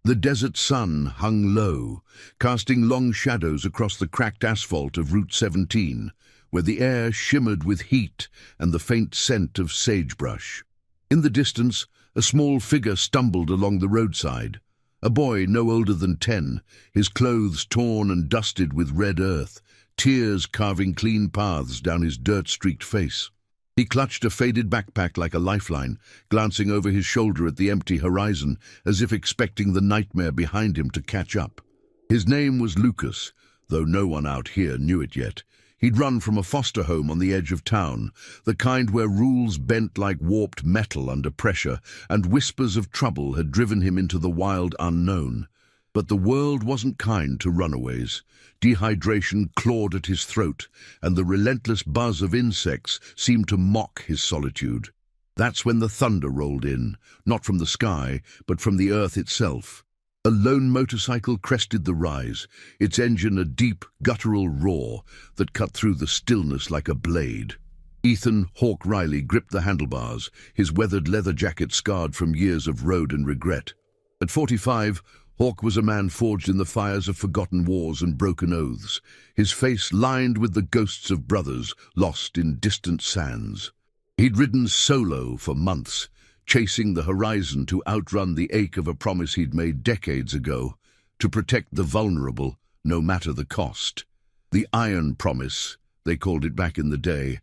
The desert sun hung low, casting long shadows across the cracked asphalt of Route 17, where the air shimmered with heat and the faint scent of sagebrush. In the distance, a small figure stumbled along the roadside. A boy no older than 10, his clothes torn and dusted with red earth, tears carving clean paths down his dirt-streaked face. He clutched a faded backpack like a lifeline, glancing over his shoulder at the empty horizon, as if expecting the nightmare behind him to catch up. His name was Lucas, though no one out here knew it yet. He'd run from a foster home on the edge of town, the kind where rules bent like warped metal under pressure, and whispers of trouble had driven him into the wild unknown. But the world wasn't kind to runaways. Dehydration clawed at his throat, and the relentless buzz of insects seemed to mock his solitude. That's when the thunder rolled in, not from the sky, but from the earth itself. A lone motorcycle crested the rise, its engine a deep, guttural roar that cut through the stillness like a blade. Ethan Hawk Riley gripped the handlebars, his weathered leather jacket scarred from years of road and regret. At 45, Hawk was a man forged in the fires of forgotten wars and broken oaths, his face lined with the ghosts of brothers lost in distant sands. He'd ridden solo for months, chasing the horizon to outrun the ache of a promise he'd made decades ago, to protect the vulnerable, no matter the cost. The Iron Promise, they called it back in the day,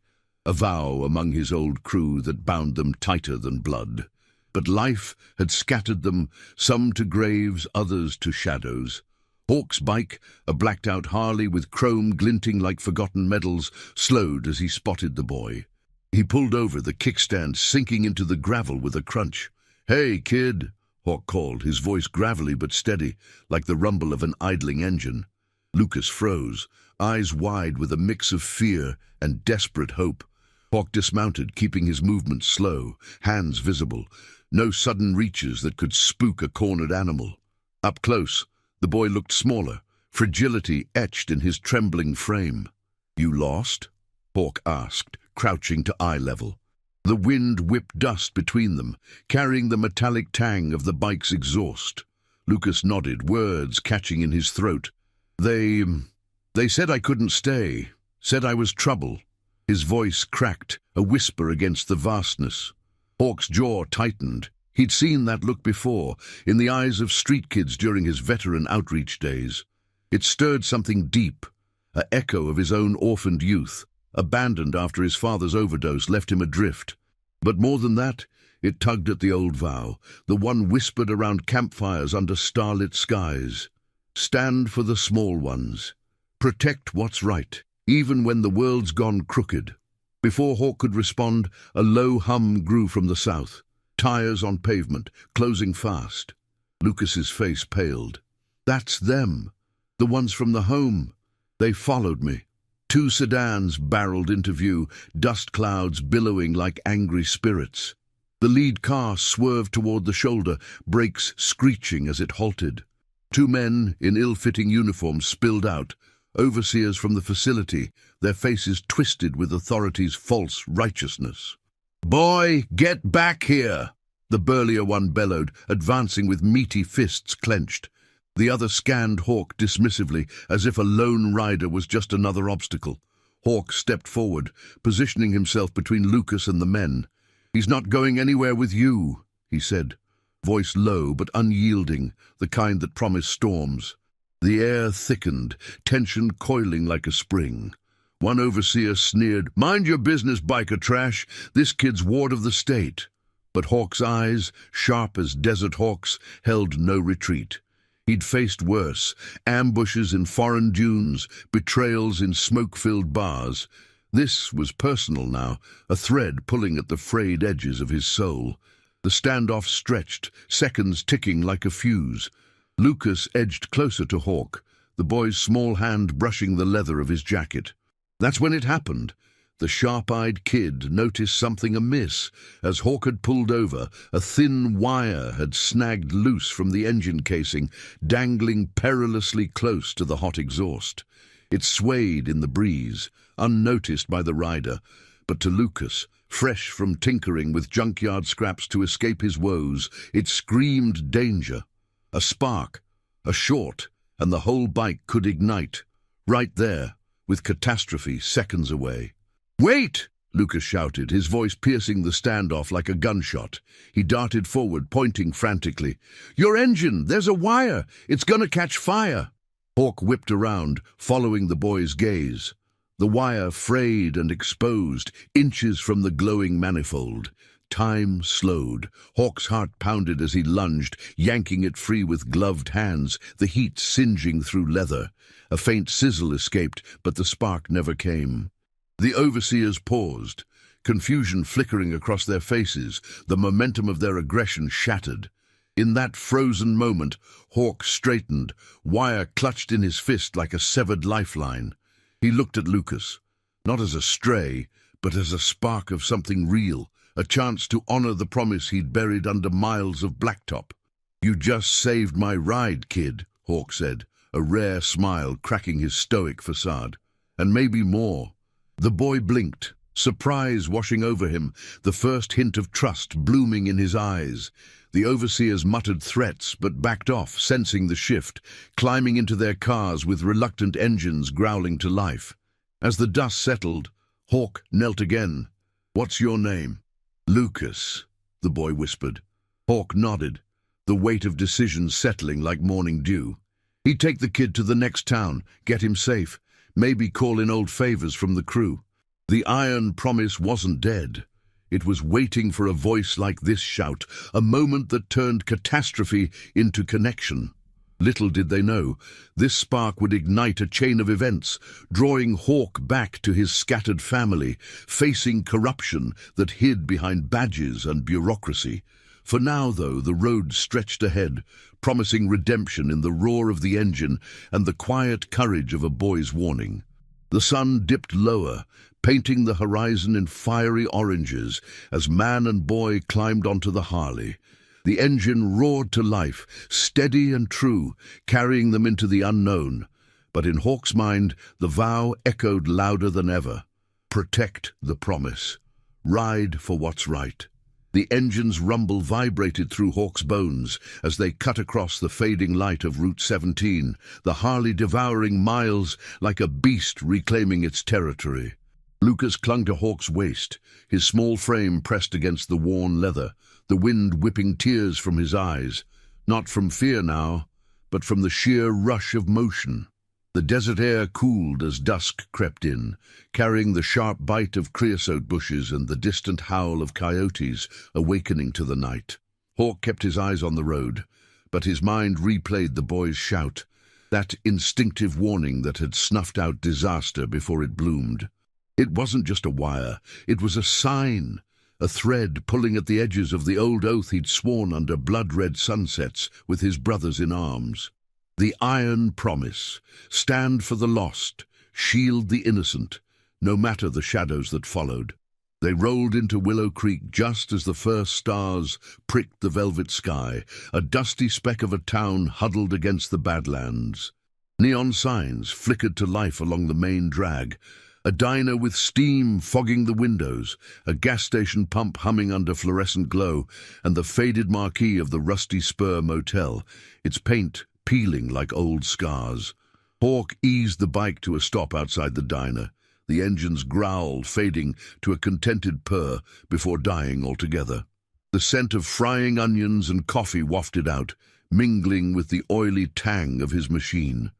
a vow among his old crew that bound them tighter than blood. But life had scattered them, some to graves, others to shadows. Hawk's bike, a blacked-out Harley with chrome glinting like forgotten medals, slowed as he spotted the boy. He pulled over, the kickstand sinking into the gravel with a crunch. "Hey, kid," Hawk called, his voice gravelly but steady, like the rumble of an idling engine. Lucas froze, eyes wide with a mix of fear and desperate hope. Hawk dismounted, keeping his movements slow, hands visible. No sudden reaches that could spook a cornered animal. Up close, the boy looked smaller, fragility etched in his trembling frame. "You lost?" Hawk asked, crouching to eye level. The wind whipped dust between them, carrying the metallic tang of the bike's exhaust. Lucas nodded, words catching in his throat. They said I couldn't stay, said I was trouble." His voice cracked, a whisper against the vastness. Hawk's jaw tightened. He'd seen that look before, in the eyes of street kids during his veteran outreach days. It stirred something deep, an echo of his own orphaned youth, abandoned after his father's overdose left him adrift. But more than that, it tugged at the old vow, the one whispered around campfires under starlit skies. Stand for the small ones. Protect what's right, even when the world's gone crooked. Before Hawk could respond, a low hum grew from the south. Tires on pavement, closing fast. Lucas's face paled. "That's them. The ones from the home. They followed me." 2 sedans barreled into view, dust clouds billowing like angry spirits. The lead car swerved toward the shoulder, brakes screeching as it halted. 2 men in ill-fitting uniforms spilled out, overseers from the facility, their faces twisted with authority's false righteousness. "Boy, get back here!" the burlier one bellowed, advancing with meaty fists clenched. The other scanned Hawk dismissively, as if a lone rider was just another obstacle. Hawk stepped forward, positioning himself between Lucas and the men. "He's not going anywhere with you," he said, voice low but unyielding, the kind that promised storms. The air thickened, tension coiling like a spring. One overseer sneered, "Mind your business, biker trash. This kid's ward of the state." But Hawk's eyes, sharp as desert hawks, held no retreat. He'd faced worse, ambushes in foreign dunes, betrayals in smoke-filled bars. This was personal now, a thread pulling at the frayed edges of his soul. The standoff stretched, seconds ticking like a fuse. Lucas edged closer to Hawk, the boy's small hand brushing the leather of his jacket. That's when it happened. The sharp-eyed kid noticed something amiss. As Hawk had pulled over, a thin wire had snagged loose from the engine casing, dangling perilously close to the hot exhaust. It swayed in the breeze, unnoticed by the rider, but to Lucas, fresh from tinkering with junkyard scraps to escape his woes, it screamed danger. A spark, a short, and the whole bike could ignite. Right there, with Catastrophe seconds away. "Wait!" Lucas shouted, his voice piercing the standoff like a gunshot. He darted forward, pointing frantically. "Your engine! There's a wire! It's gonna catch fire!" Hawk whipped around, following the boy's gaze. The wire frayed and exposed, inches from the glowing manifold. Time slowed. Hawk's heart pounded as he lunged, yanking it free with gloved hands, the heat singeing through leather. A faint sizzle escaped, but the spark never came. The overseers paused, confusion flickering across their faces, the momentum of their aggression shattered. In that frozen moment, Hawk straightened, wire clutched in his fist like a severed lifeline. He looked at Lucas, not as a stray, but as a spark of something real, a chance to honor the promise he'd buried under miles of blacktop. "You just saved my ride, kid," Hawk said, a rare smile cracking his stoic facade. "And maybe more." The boy blinked, surprise washing over him, the first hint of trust blooming in his eyes. The overseers muttered threats, but backed off, sensing the shift, climbing into their cars with reluctant engines growling to life. As the dust settled, Hawk knelt again. "What's your name?" "Lucas," the boy whispered. Hawk nodded, the weight of decision settling like morning dew. He'd take the kid to the next town, get him safe, maybe call in old favors from the crew. The iron promise wasn't dead. It was waiting for a voice like this shout, a moment that turned catastrophe into connection. Little did they know, this spark would ignite a chain of events, drawing Hawk back to his scattered family, facing corruption that hid behind badges and bureaucracy. For now, though, the road stretched ahead, promising redemption in the roar of the engine and the quiet courage of a boy's warning. The sun dipped lower, painting the horizon in fiery oranges as man and boy climbed onto the Harley. The engine roared to life, steady and true, carrying them into the unknown. But in Hawk's mind, the vow echoed louder than ever. Protect the promise. Ride for what's right. The engine's rumble vibrated through Hawk's bones as they cut across the fading light of Route 17, the Harley devouring miles like a beast reclaiming its territory. Lucas clung to Hawk's waist, his small frame pressed against the worn leather, the wind whipping tears from his eyes, not from fear now, but from the sheer rush of motion. The desert air cooled as dusk crept in, carrying the sharp bite of creosote bushes and the distant howl of coyotes awakening to the night. Hawk kept his eyes on the road, but his mind replayed the boy's shout, that instinctive warning that had snuffed out disaster before it bloomed. It wasn't just a wire, it was a sign, a thread pulling at the edges of the old oath he'd sworn under blood-red sunsets with his brothers in arms. The iron promise, stand for the lost, shield the innocent, no matter the shadows that followed. They rolled into Willow Creek just as the first stars pricked the velvet sky, a dusty speck of a town huddled against the Badlands. Neon signs flickered to life along the main drag, a diner with steam fogging the windows, a gas station pump humming under fluorescent glow, and the faded marquee of the Rusty Spur Motel, its paint peeling like old scars. Hawk eased the bike to a stop outside the diner, the engine's growl fading to a contented purr before dying altogether. The scent of frying onions and coffee wafted out, mingling with the oily tang of his machine.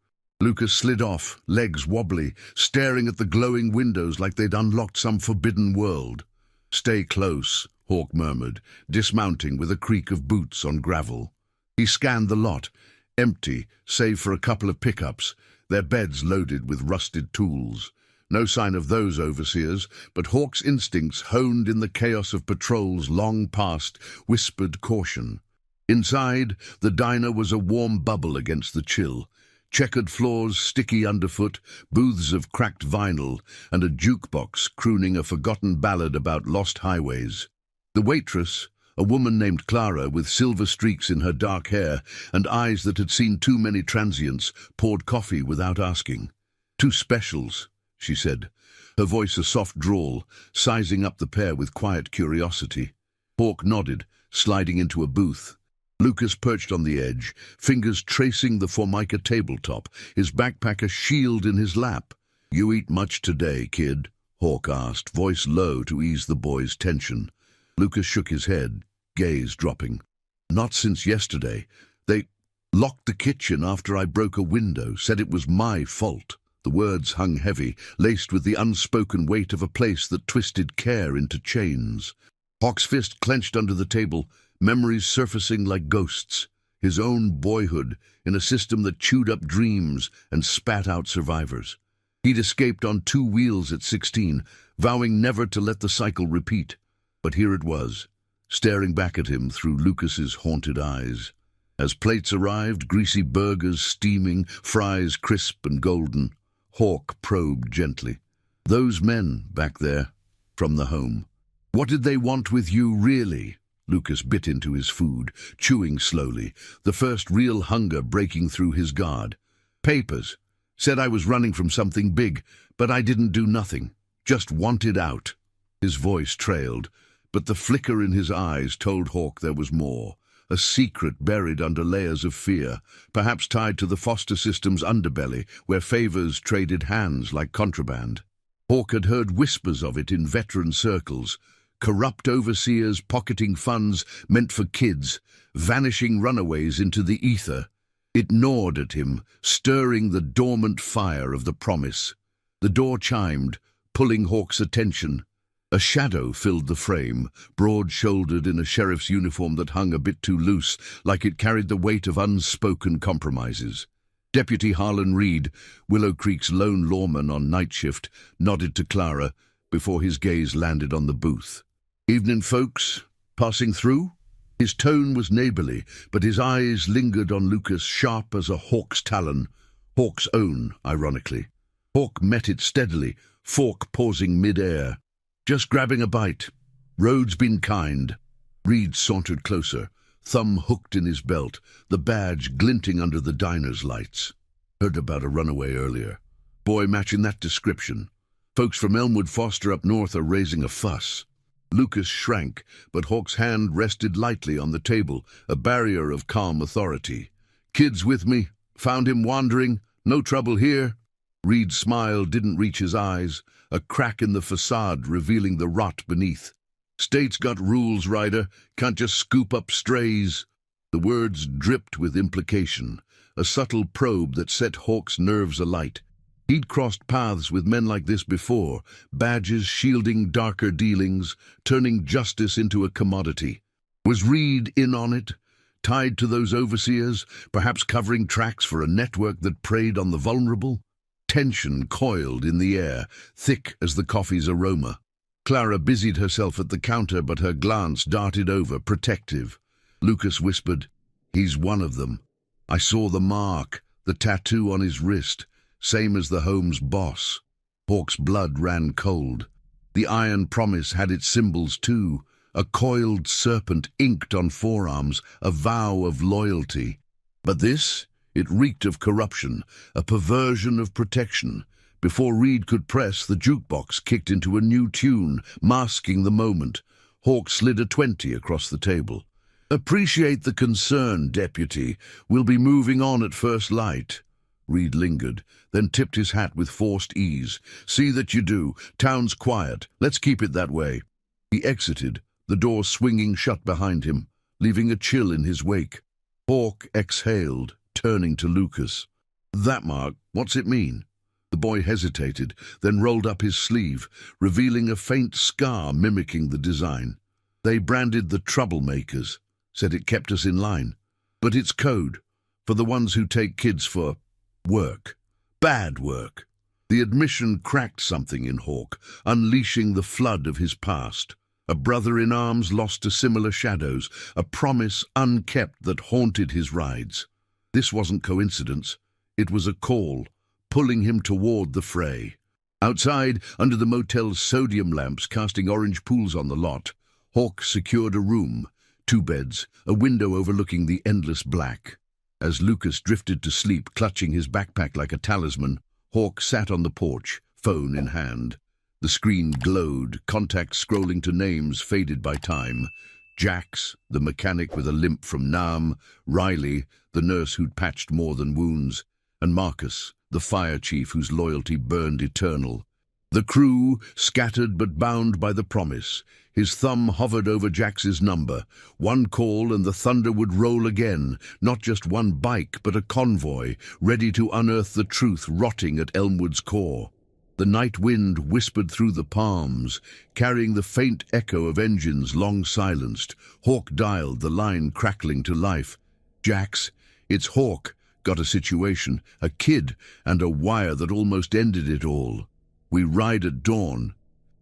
Lucas slid off, legs wobbly, staring at the glowing windows like they'd unlocked some forbidden world. "Stay close," Hawk murmured, dismounting with a creak of boots on gravel. He scanned the lot, empty, save for a couple of pickups, their beds loaded with rusted tools. No sign of those overseers, but Hawk's instincts, honed in the chaos of patrols long past, whispered caution. Inside, the diner was a warm bubble against the chill. Checkered floors, sticky underfoot, booths of cracked vinyl, and a jukebox crooning a forgotten ballad about lost highways. The waitress, a woman named Clara with silver streaks in her dark hair and eyes that had seen too many transients, poured coffee without asking. "Two specials," she said, her voice a soft drawl, sizing up the pair with quiet curiosity. Hawk nodded, sliding into a booth. Lucas perched on the edge, fingers tracing the Formica tabletop, his backpack a shield in his lap. "You eat much today, kid?" Hawk asked, voice low to ease the boy's tension. Lucas shook his head, gaze dropping. "Not since yesterday. They locked the kitchen after I broke a window, said it was my fault." The words hung heavy, laced with the unspoken weight of a place that twisted care into chains. Hawk's fist clenched under the table, memories surfacing like ghosts. His own boyhood, in a system that chewed up dreams and spat out survivors. He'd escaped on 2 wheels at 16, vowing never to let the cycle repeat. But here it was, staring back at him through Lucas's haunted eyes. As plates arrived, greasy burgers steaming, fries crisp and golden, Hawk probed gently. "Those men back there, from the home. What did they want with you, really?" Lucas bit into his food, chewing slowly, the first real hunger breaking through his guard. "Papers. Said I was running from something big, but I didn't do nothing. Just wanted out." His voice trailed, but the flicker in his eyes told Hawk there was more. A secret buried under layers of fear, perhaps tied to the foster system's underbelly, where favors traded hands like contraband. Hawk had heard whispers of it in veteran circles. Corrupt overseers pocketing funds meant for kids, vanishing runaways into the ether. It gnawed at him, stirring the dormant fire of the promise. The door chimed, pulling Hawk's attention. A shadow filled the frame, broad-shouldered in a sheriff's uniform that hung a bit too loose, like it carried the weight of unspoken compromises. Deputy Harlan Reed, Willow Creek's lone lawman on night shift, nodded to Clara before his gaze landed on the booth. "Evening, folks. Passing through?" His tone was neighborly, but his eyes lingered on Lucas, sharp as a hawk's talon. Hawk's own, ironically. Hawk met it steadily, fork pausing mid-air. "Just grabbing a bite. Road's been kind." Reed sauntered closer, thumb hooked in his belt, the badge glinting under the diner's lights. "Heard about a runaway earlier. Boy matching that description. Folks from Elmwood Foster up north are raising a fuss." Lucas shrank, but Hawk's hand rested lightly on the table, a barrier of calm authority. "Kid's with me. Found him wandering. No trouble here." Reed's smile didn't reach his eyes, a crack in the facade revealing the rot beneath. "State's got rules, Ryder. Can't just scoop up strays." The words dripped with implication, a subtle probe that set Hawk's nerves alight. He'd crossed paths with men like this before, badges shielding darker dealings, turning justice into a commodity. Was Reed in on it? Tied to those overseers, perhaps covering tracks for a network that preyed on the vulnerable? Tension coiled in the air, thick as the coffee's aroma. Clara busied herself at the counter, but her glance darted over, protective. Lucas whispered, "He's one of them. I saw the mark, the tattoo on his wrist. Same as the home's boss." Hawk's blood ran cold. The iron promise had its symbols too, a coiled serpent inked on forearms, a vow of loyalty. But this, it reeked of corruption, a perversion of protection. Before Reed could press, the jukebox kicked into a new tune, masking the moment. Hawk slid a 20 across the table. "Appreciate the concern, Deputy. We'll be moving on at first light." Reed lingered, then tipped his hat with forced ease. "See that you do. Town's quiet. Let's keep it that way." He exited, the door swinging shut behind him, leaving a chill in his wake. Hawk exhaled, turning to Lucas. "That mark, what's it mean?" The boy hesitated, then rolled up his sleeve, revealing a faint scar mimicking the design. "They branded the troublemakers, said it kept us in line. But it's code, for the ones who take kids for work. Bad work." The admission cracked something in Hawk, unleashing the flood of his past. A brother in arms lost to similar shadows, a promise unkept that haunted his rides. This wasn't coincidence. It was a call, pulling him toward the fray. Outside, under the motel's sodium lamps casting orange pools on the lot, Hawk secured a room, 2 beds, a window overlooking the endless black. As Lucas drifted to sleep, clutching his backpack like a talisman, Hawk sat on the porch, phone in hand. The screen glowed, contacts scrolling to names faded by time. Jax, the mechanic with a limp from Nam, Riley, the nurse who'd patched more than wounds, and Marcus, the fire chief whose loyalty burned eternal. The crew, scattered but bound by the promise. His thumb hovered over Jax's number. One call and the thunder would roll again, not just one bike but a convoy, ready to unearth the truth rotting at Elmwood's core. The night wind whispered through the palms, carrying the faint echo of engines long silenced. Hawk dialed, the line crackling to life. "Jax, it's Hawk. Got a situation, a kid, and a wire that almost ended it all. We ride at dawn."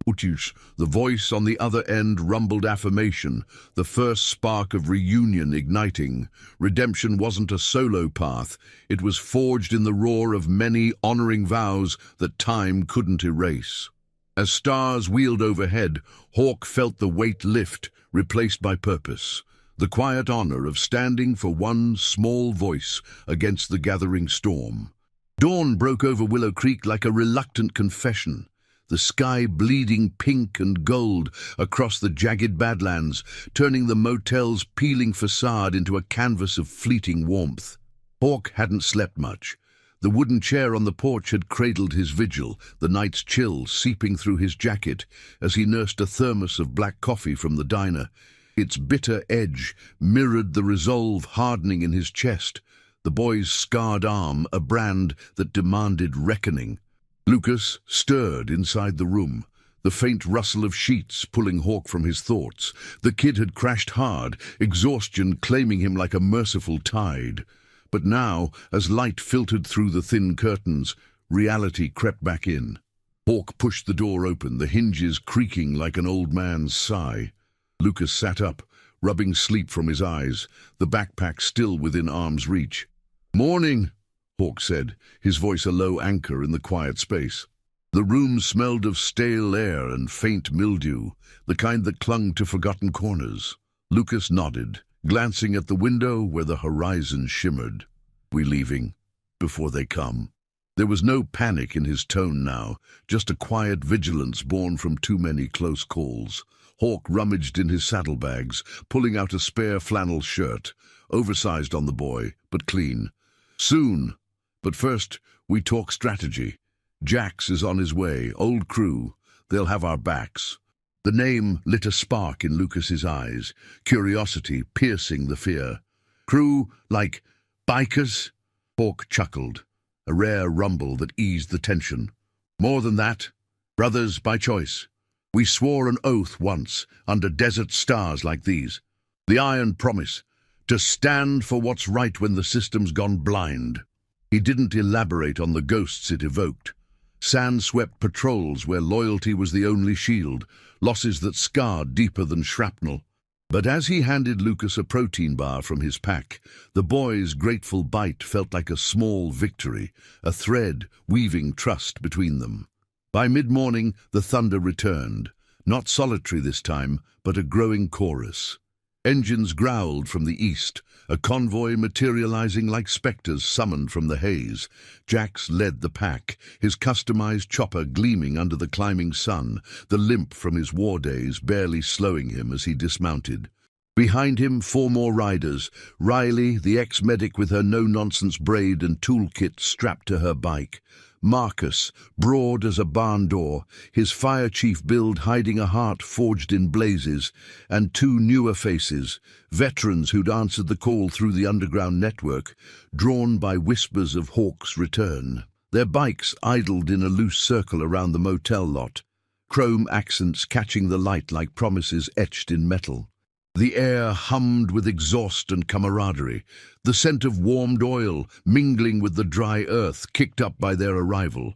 Utius, the voice on the other end rumbled affirmation, the first spark of reunion igniting. Redemption wasn't a solo path. It was forged in the roar of many honoring vows that time couldn't erase. As stars wheeled overhead, Hawk felt the weight lift, replaced by purpose. The quiet honor of standing for one small voice against the gathering storm. Dawn broke over Willow Creek like a reluctant confession. The sky bleeding pink and gold across the jagged badlands, turning the motel's peeling facade into a canvas of fleeting warmth. Hawk hadn't slept much. The wooden chair on the porch had cradled his vigil, the night's chill seeping through his jacket as he nursed a thermos of black coffee from the diner. Its bitter edge mirrored the resolve hardening in his chest, the boy's scarred arm a brand that demanded reckoning. Lucas stirred inside the room, the faint rustle of sheets pulling Hawk from his thoughts. The kid had crashed hard, exhaustion claiming him like a merciful tide. But now, as light filtered through the thin curtains, reality crept back in. Hawk pushed the door open, the hinges creaking like an old man's sigh. Lucas sat up, rubbing sleep from his eyes, the backpack still within arm's reach. "Morning," Hawk said, his voice a low anchor in the quiet space. The room smelled of stale air and faint mildew, the kind that clung to forgotten corners. Lucas nodded, glancing at the window where the horizon shimmered. "We leaving? Before they come?" There was no panic in his tone now, just a quiet vigilance born from too many close calls. Hawk rummaged in his saddlebags, pulling out a spare flannel shirt, oversized on the boy, but clean. "Soon. But first, we talk strategy. Jax is on his way, old crew. They'll have our backs." The name lit a spark in Lucas's eyes, curiosity piercing the fear. "Crew like bikers?" Hawk chuckled, a rare rumble that eased the tension. "More than that. Brothers by choice. We swore an oath once, under desert stars like these. The iron promise, to stand for what's right when the system's gone blind." He didn't elaborate on the ghosts it evoked. Sand-swept patrols where loyalty was the only shield, losses that scarred deeper than shrapnel. But as he handed Lucas a protein bar from his pack, the boy's grateful bite felt like a small victory, a thread weaving trust between them. By mid-morning, the thunder returned, not solitary this time, but a growing chorus. Engines growled from the east, a convoy materializing like specters summoned from the haze. Jax led the pack, his customized chopper gleaming under the climbing sun, the limp from his war days barely slowing him as he dismounted. Behind him, 4 more riders, Riley, the ex-medic with her no-nonsense braid and toolkit strapped to her bike. Marcus, broad as a barn door, his fire chief build hiding a heart forged in blazes, and 2 newer faces, veterans who'd answered the call through the underground network, drawn by whispers of Hawk's return. Their bikes idled in a loose circle around the motel lot, chrome accents catching the light like promises etched in metal. The air hummed with exhaust and camaraderie, the scent of warmed oil mingling with the dry earth kicked up by their arrival.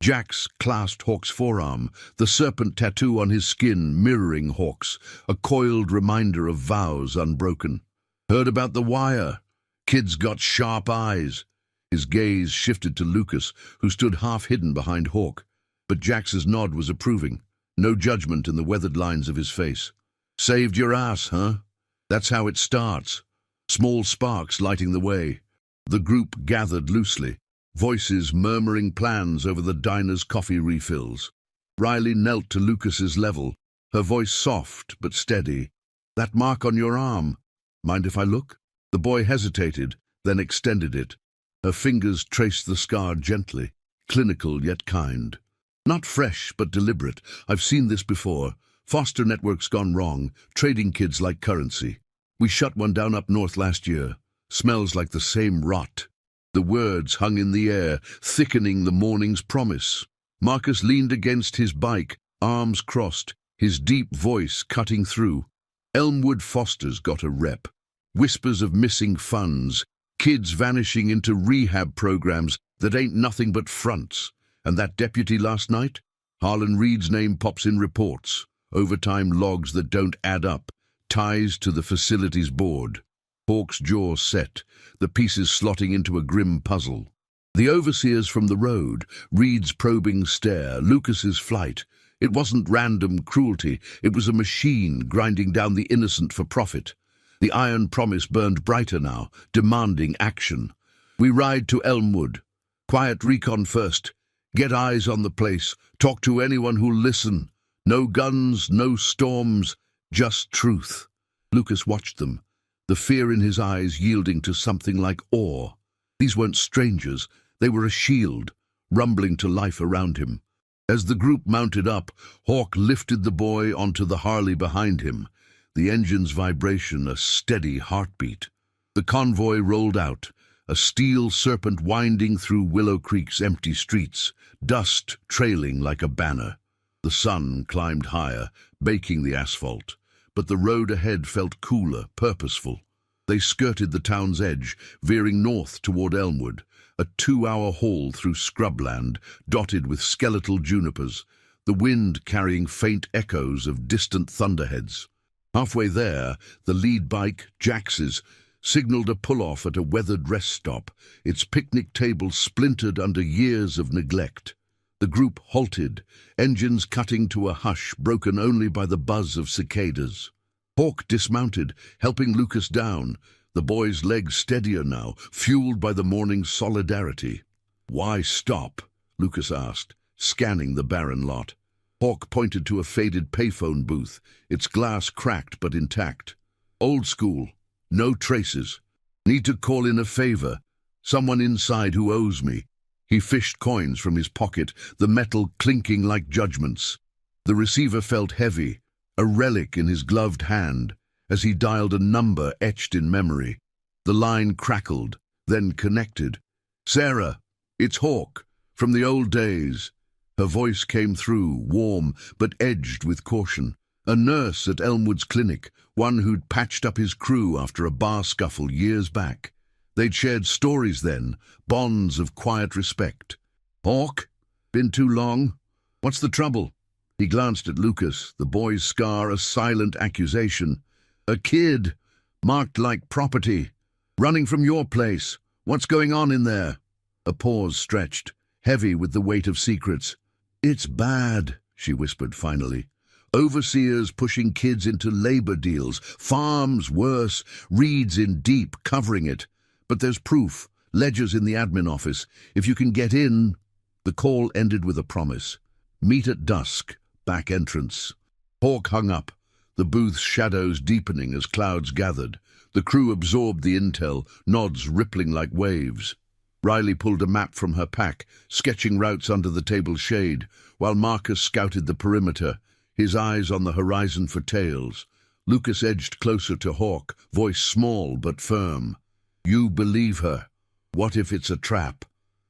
Jax clasped Hawk's forearm, the serpent tattoo on his skin mirroring Hawk's, a coiled reminder of vows unbroken. "Heard about the wire? Kid's got sharp eyes." His gaze shifted to Lucas, who stood half-hidden behind Hawk. But Jax's nod was approving, no judgment in the weathered lines of his face. "Saved your ass, huh? That's how it starts." Small sparks lighting the way. The group gathered loosely, voices murmuring plans over the diner's coffee refills. Riley knelt to Lucas's level, her voice soft but steady. That mark on your arm. Mind if I look? The boy hesitated, then extended it. Her fingers traced the scar gently, clinical yet kind. Not fresh, but deliberate. I've seen this before. Foster networks gone wrong, trading kids like currency. We shut one down up north last year. Smells like the same rot. The words hung in the air, thickening the morning's promise. Marcus leaned against his bike, arms crossed, his deep voice cutting through. Elmwood Foster's got a rep. Whispers of missing funds, kids vanishing into rehab programs that ain't nothing but fronts. And that deputy last night? Harlan Reed's name pops in reports. Overtime logs that don't add up. Ties to the facilities board. Hawk's jaw set, the pieces slotting into a grim puzzle. The overseers from the road, Reed's probing stare, Lucas's flight. It wasn't random cruelty, it was a machine grinding down the innocent for profit. The iron promise burned brighter now, demanding action. We ride to Elmwood. Quiet recon first. Get eyes on the place. Talk to anyone who'll listen. No guns, no storms, just truth. Lucas watched them, the fear in his eyes yielding to something like awe. These weren't strangers, they were a shield, rumbling to life around him. As the group mounted up, Hawk lifted the boy onto the Harley behind him, the engine's vibration a steady heartbeat. The convoy rolled out, a steel serpent winding through Willow Creek's empty streets, dust trailing like a banner. The sun climbed higher, baking the asphalt, but the road ahead felt cooler, purposeful. They skirted the town's edge, veering north toward Elmwood, a 2-hour haul through scrubland, dotted with skeletal junipers, the wind carrying faint echoes of distant thunderheads. Halfway there, the lead bike, Jax's, signaled a pull-off at a weathered rest stop, its picnic table splintered under years of neglect. The group halted, engines cutting to a hush broken only by the buzz of cicadas. Hawk dismounted, helping Lucas down, the boy's legs steadier now, fueled by the morning's solidarity. "Why stop?" Lucas asked, scanning the barren lot. Hawk pointed to a faded payphone booth, its glass cracked but intact. "Old school. No traces. Need to call in a favor. Someone inside who owes me." He fished coins from his pocket, the metal clinking like judgments. The receiver felt heavy, a relic in his gloved hand, as he dialed a number etched in memory. The line crackled, then connected. "Sarah, it's Hawk, from the old days." Her voice came through, warm but edged with caution. A nurse at Elmwood's clinic, one who'd patched up his crew after a bar scuffle years back. They'd shared stories then, bonds of quiet respect. "Hawk? Been too long? What's the trouble?" He glanced at Lucas, the boy's scar a silent accusation. "A kid, marked like property, running from your place. What's going on in there?" A pause stretched, heavy with the weight of secrets. "It's bad," she whispered finally. "Overseers pushing kids into labor deals, farms worse, Reeds in deep, covering it. But there's proof, ledgers in the admin office. If you can get in..." The call ended with a promise. "Meet at dusk, back entrance." Hawk hung up, the booth's shadows deepening as clouds gathered. The crew absorbed the intel, nods rippling like waves. Riley pulled a map from her pack, sketching routes under the table's shade, while Marcus scouted the perimeter, his eyes on the horizon for tails. Lucas edged closer to Hawk, voice small but firm. "You believe her. What if it's a trap?"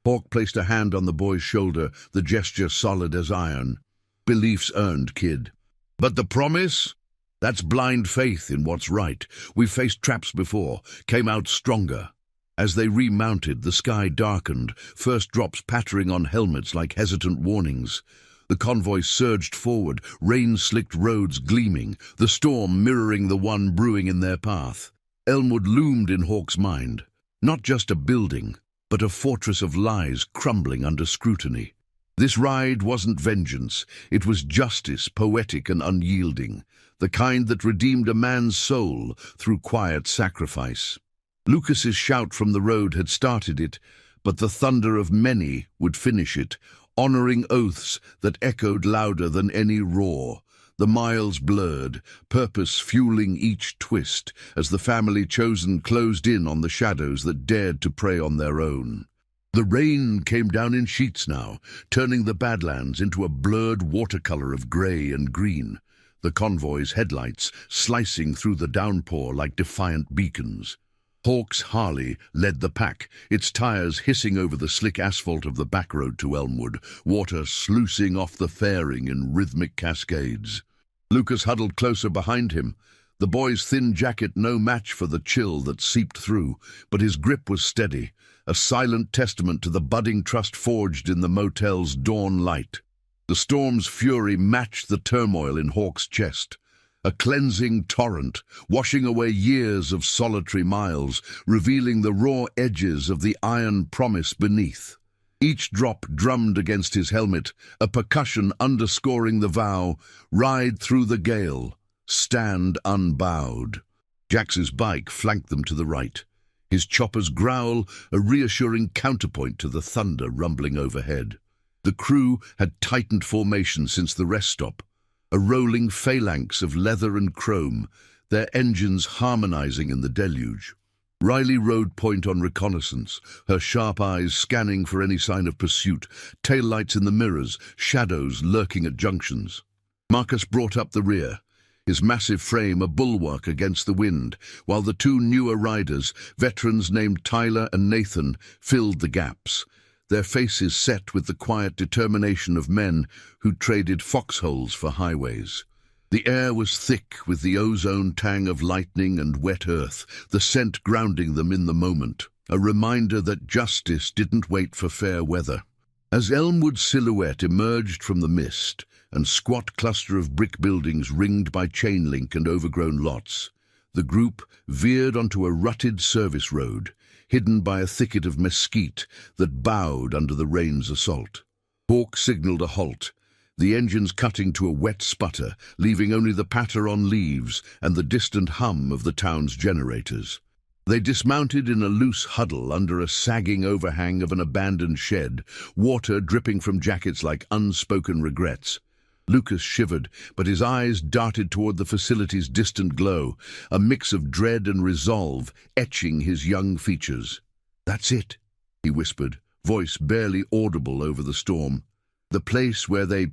Hawk placed a hand on the boy's shoulder, the gesture solid as iron. "Belief's earned, kid. But the promise? That's blind faith in what's right. We've faced traps before, came out stronger." As they remounted, the sky darkened, first drops pattering on helmets like hesitant warnings. The convoy surged forward, rain-slicked roads gleaming, the storm mirroring the one brewing in their path. Elmwood loomed in Hawk's mind, not just a building, but a fortress of lies crumbling under scrutiny. This ride wasn't vengeance, it was justice, poetic and unyielding, the kind that redeemed a man's soul through quiet sacrifice. Lucas's shout from the road had started it, but the thunder of many would finish it, honoring oaths that echoed louder than any roar. The miles blurred, purpose fueling each twist as the family chosen closed in on the shadows that dared to prey on their own. The rain came down in sheets now, turning the Badlands into a blurred watercolor of grey and green, the convoy's headlights slicing through the downpour like defiant beacons. Hawk's Harley led the pack, its tires hissing over the slick asphalt of the back road to Elmwood, water sluicing off the fairing in rhythmic cascades. Lucas huddled closer behind him, the boy's thin jacket no match for the chill that seeped through, but his grip was steady, a silent testament to the budding trust forged in the motel's dawn light. The storm's fury matched the turmoil in Hawk's chest. A cleansing torrent, washing away years of solitary miles, revealing the raw edges of the iron promise beneath. Each drop drummed against his helmet, a percussion underscoring the vow, ride through the gale, stand unbowed. Jax's bike flanked them to the right, his chopper's growl a reassuring counterpoint to the thunder rumbling overhead. The crew had tightened formation since the rest stop, a rolling phalanx of leather and chrome, their engines harmonizing in the deluge. Riley rode point on reconnaissance, her sharp eyes scanning for any sign of pursuit, taillights in the mirrors, shadows lurking at junctions. Marcus brought up the rear, his massive frame a bulwark against the wind, while the two newer riders, veterans named Tyler and Nathan, filled the gaps, their faces set with the quiet determination of men who traded foxholes for highways. The air was thick with the ozone tang of lightning and wet earth, the scent grounding them in the moment, a reminder that justice didn't wait for fair weather. As Elmwood's silhouette emerged from the mist, and squat cluster of brick buildings ringed by chain link and overgrown lots, the group veered onto a rutted service road, hidden by a thicket of mesquite that bowed under the rain's assault. Hawk signaled a halt, the engines cutting to a wet sputter, leaving only the patter on leaves and the distant hum of the town's generators. They dismounted in a loose huddle under a sagging overhang of an abandoned shed, water dripping from jackets like unspoken regrets. Lucas shivered, but his eyes darted toward the facility's distant glow, a mix of dread and resolve etching his young features. "That's it," he whispered, voice barely audible over the storm. "The place where they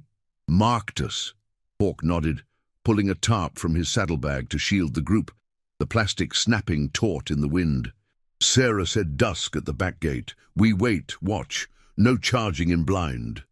marked us." Hawk nodded, pulling a tarp from his saddlebag to shield the group, the plastic snapping taut in the wind. "Sarah said dusk at the back gate. We wait, watch, no charging in blind."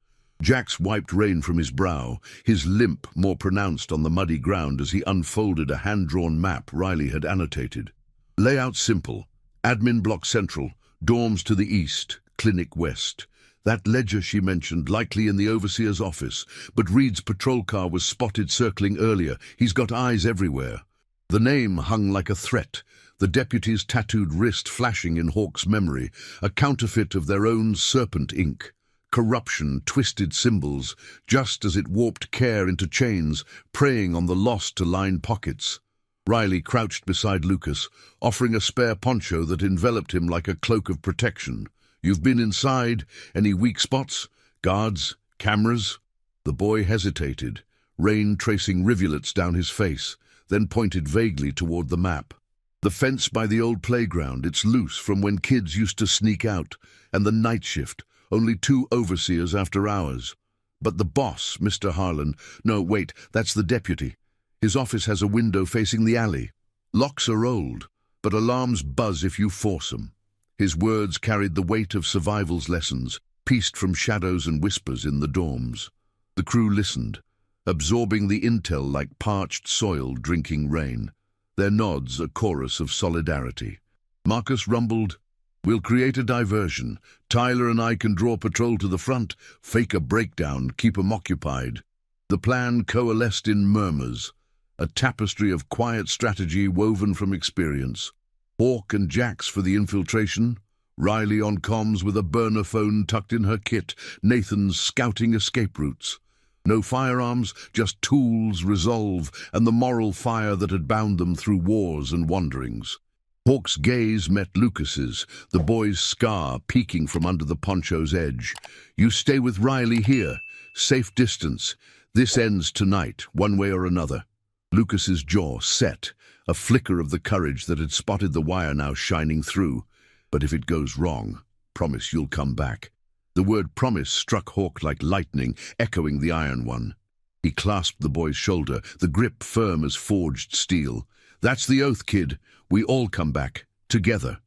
Jax wiped rain from his brow, his limp more pronounced on the muddy ground as he unfolded a hand-drawn map Riley had annotated. Layout simple. Admin block central, dorms to the east, clinic west. That ledger she mentioned, likely in the overseer's office, but Reed's patrol car was spotted circling earlier. He's got eyes everywhere. The name hung like a threat, the deputy's tattooed wrist flashing in Hawk's memory, a counterfeit of their own serpent ink. Corruption, twisted symbols, just as it warped care into chains, preying on the lost to line pockets. Riley crouched beside Lucas, offering a spare poncho that enveloped him like a cloak of protection. "You've been inside. Any weak spots? Guards? Cameras?" The boy hesitated, rain tracing rivulets down his face, then pointed vaguely toward the map. "The fence by the old playground, it's loose from when kids used to sneak out, and the night shift. Only 2 overseers after hours. But the boss, Mr. Harlan, no, wait, that's the deputy. His office has a window facing the alley. Locks are old, but alarms buzz if you force 'em." His words carried the weight of survival's lessons, pieced from shadows and whispers in the dorms. The crew listened, absorbing the intel like parched soil drinking rain, their nods a chorus of solidarity. Marcus rumbled, "We'll create a diversion. Tyler and I can draw patrol to the front, fake a breakdown, keep 'em occupied." The plan coalesced in murmurs, a tapestry of quiet strategy woven from experience. Hawk and Jax for the infiltration, Riley on comms with a burner phone tucked in her kit, Nathan's scouting escape routes. No firearms, just tools, resolve, and the moral fire that had bound them through wars and wanderings. Hawk's gaze met Lucas's, the boy's scar peeking from under the poncho's edge. "You stay with Riley here, safe distance. This ends tonight, one way or another. Lucas's jaw set, a flicker of the courage that had spotted the wire now shining through. But if it goes wrong, promise you'll come back. The word promise struck Hawk like lightning, echoing the iron one. He clasped the boy's shoulder, the grip firm as forged steel. That's the oath, kid. We all come back, together.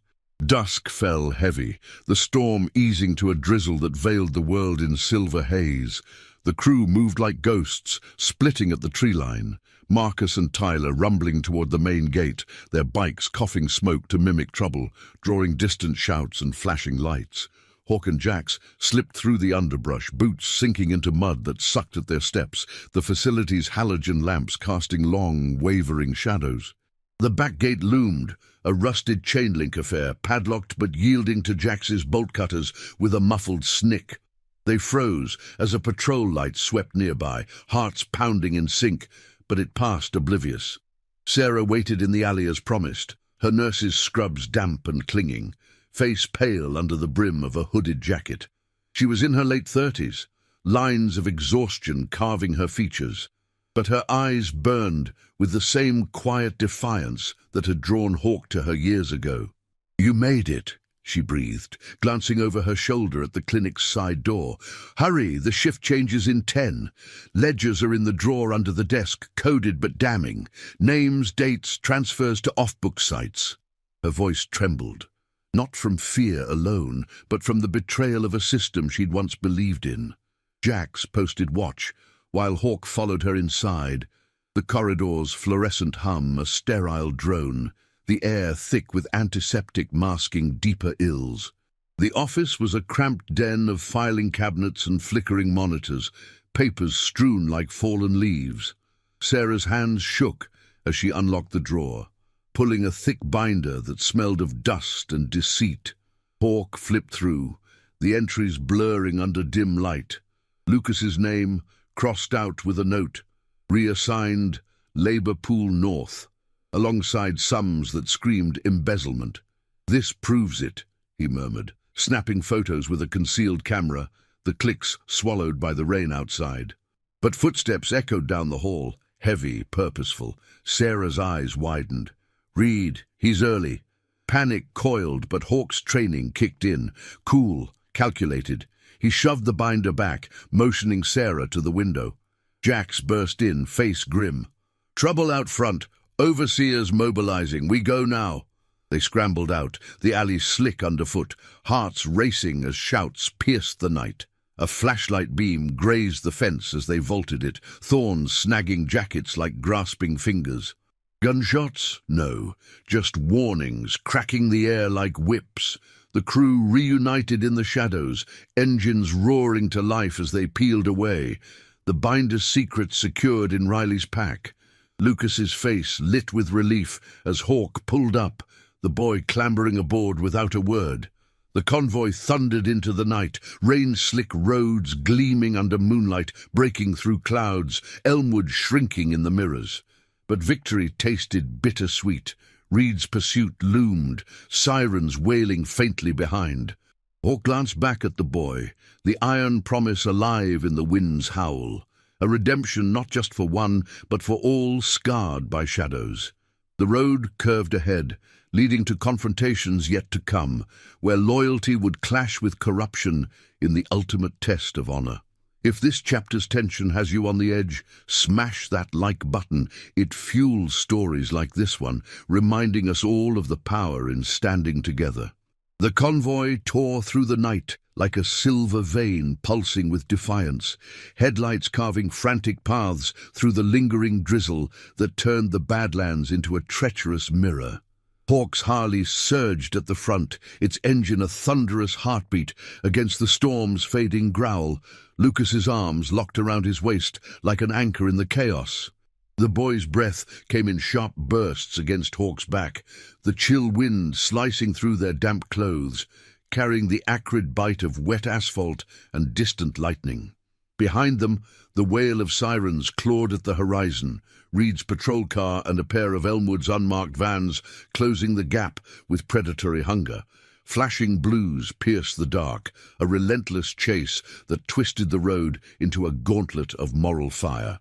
Dusk fell heavy, the storm easing to a drizzle that veiled the world in silver haze. The crew moved like ghosts, splitting at the tree line. Marcus and Tyler rumbling toward the main gate, their bikes coughing smoke to mimic trouble, drawing distant shouts and flashing lights. Hawk and Jax slipped through the underbrush, boots sinking into mud that sucked at their steps, the facility's halogen lamps casting long, wavering shadows. The back gate loomed, a rusted chain-link affair, padlocked but yielding to Jax's bolt cutters with a muffled snick. They froze as a patrol light swept nearby, hearts pounding in sync, but it passed oblivious. Sarah waited in the alley as promised, her nurse's scrubs damp and clinging, face pale under the brim of a hooded jacket. She was in her late 30s, lines of exhaustion carving her features, but her eyes burned with the same quiet defiance that had drawn Hawk to her years ago. "You made it," she breathed, glancing over her shoulder at the clinic's side door. "Hurry, the shift changes in 10. Ledgers are in the drawer under the desk, coded but damning. Names, dates, transfers to off-book sites." Her voice trembled, not from fear alone, but from the betrayal of a system she'd once believed in. Jax posted watch, while Hawk followed her inside. The corridor's fluorescent hum, a sterile drone, the air thick with antiseptic masking deeper ills. The office was a cramped den of filing cabinets and flickering monitors, papers strewn like fallen leaves. Sarah's hands shook as she unlocked the drawer, pulling a thick binder that smelled of dust and deceit. Hawk flipped through, the entries blurring under dim light. Lucas's name, crossed out with a note, reassigned Labor Pool North, alongside sums that screamed embezzlement. "This proves it," he murmured, snapping photos with a concealed camera, the clicks swallowed by the rain outside. But footsteps echoed down the hall, heavy, purposeful. Sarah's eyes widened. "Reed, he's early." Panic coiled, but Hawk's training kicked in, cool, calculated. He shoved the binder back, motioning Sarah to the window. Jax burst in, face grim. "Trouble out front. Overseers mobilizing. We go now." They scrambled out, the alley slick underfoot, hearts racing as shouts pierced the night. A flashlight beam grazed the fence as they vaulted it, thorns snagging jackets like grasping fingers. Gunshots? No, just warnings, cracking the air like whips. The crew reunited in the shadows, engines roaring to life as they peeled away. The binder's secrets secured in Riley's pack. Lucas's face lit with relief as Hawk pulled up, the boy clambering aboard without a word. The convoy thundered into the night, rain-slick roads gleaming under moonlight, breaking through clouds, Elmwood shrinking in the mirrors. But victory tasted bittersweet. Reed's pursuit loomed, sirens wailing faintly behind. Hawk glanced back at the boy, the iron promise alive in the wind's howl. A redemption not just for one, but for all scarred by shadows. The road curved ahead, leading to confrontations yet to come, where loyalty would clash with corruption in the ultimate test of honor. If this chapter's tension has you on the edge, smash that like button. It fuels stories like this one, reminding us all of the power in standing together. The convoy tore through the night like a silver vein pulsing with defiance, headlights carving frantic paths through the lingering drizzle that turned the Badlands into a treacherous mirror. Hawk's Harley surged at the front, its engine a thunderous heartbeat against the storm's fading growl. Lucas's arms locked around his waist like an anchor in the chaos. The boy's breath came in sharp bursts against Hawk's back, the chill wind slicing through their damp clothes, carrying the acrid bite of wet asphalt and distant lightning. Behind them, the wail of sirens clawed at the horizon, Reed's patrol car and a pair of Elmwood's unmarked vans closing the gap with predatory hunger. Flashing blues pierced the dark, a relentless chase that twisted the road into a gauntlet of moral fire.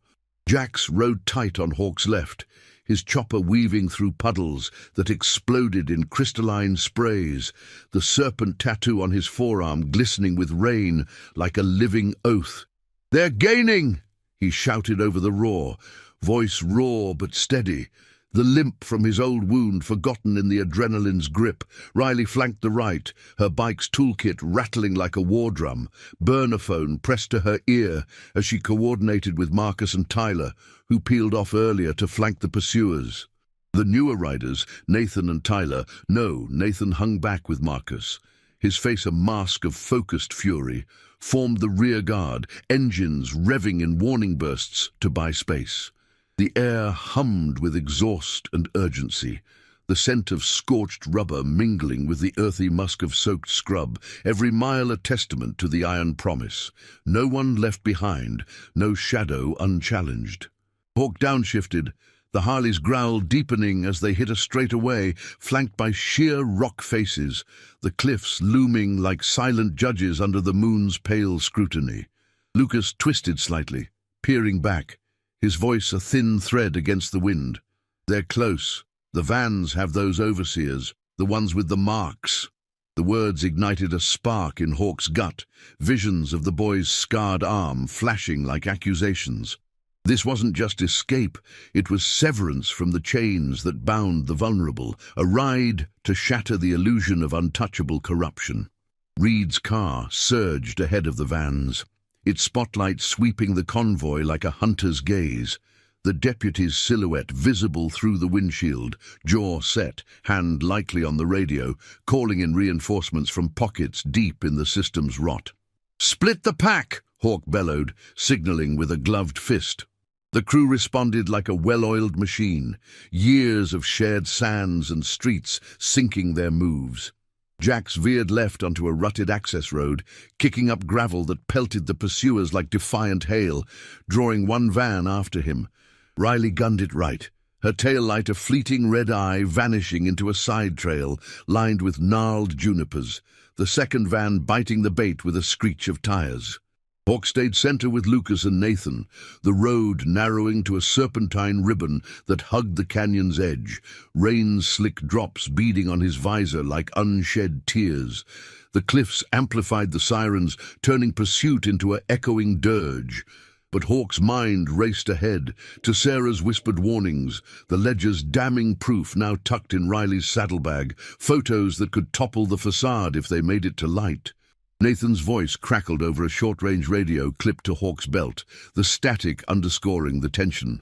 Jax rode tight on Hawk's left, his chopper weaving through puddles that exploded in crystalline sprays, the serpent tattoo on his forearm glistening with rain like a living oath. "They're gaining!" he shouted over the roar, voice raw but steady. The limp from his old wound forgotten in the adrenaline's grip. Riley flanked the right, her bike's toolkit rattling like a war drum. Burner phone pressed to her ear as she coordinated with Marcus and Tyler, who peeled off earlier to flank the pursuers. The newer riders, Nathan and Tyler, Nathan hung back with Marcus, his face a mask of focused fury, formed the rear guard, engines revving in warning bursts to buy space. The air hummed with exhaust and urgency, the scent of scorched rubber mingling with the earthy musk of soaked scrub, every mile a testament to the iron promise. No one left behind, no shadow unchallenged. Hawk downshifted, the Harleys' growl deepening as they hit a straightaway, flanked by sheer rock faces, the cliffs looming like silent judges under the moon's pale scrutiny. Lucas twisted slightly, peering back, his voice a thin thread against the wind. "They're close. The vans have those overseers, the ones with the marks." The words ignited a spark in Hawk's gut, visions of the boy's scarred arm flashing like accusations. This wasn't just escape, it was severance from the chains that bound the vulnerable, a ride to shatter the illusion of untouchable corruption. Reed's car surged ahead of the vans, its spotlight sweeping the convoy like a hunter's gaze. The deputy's silhouette visible through the windshield, jaw set, hand likely on the radio, calling in reinforcements from pockets deep in the system's rot. "Split the pack!" Hawk bellowed, signaling with a gloved fist. The crew responded like a well-oiled machine, years of shared sands and streets syncing their moves. Jax veered left onto a rutted access road, kicking up gravel that pelted the pursuers like defiant hail, drawing one van after him. Riley gunned it right, her tail light a fleeting red eye vanishing into a side trail lined with gnarled junipers, the second van biting the bait with a screech of tires. Hawk stayed center with Lucas and Nathan, the road narrowing to a serpentine ribbon that hugged the canyon's edge, rain-slick drops beading on his visor like unshed tears. The cliffs amplified the sirens, turning pursuit into an echoing dirge. But Hawk's mind raced ahead, to Sarah's whispered warnings, the ledger's damning proof now tucked in Riley's saddlebag, photos that could topple the facade if they made it to light. Nathan's voice crackled over a short-range radio clipped to Hawk's belt, the static underscoring the tension.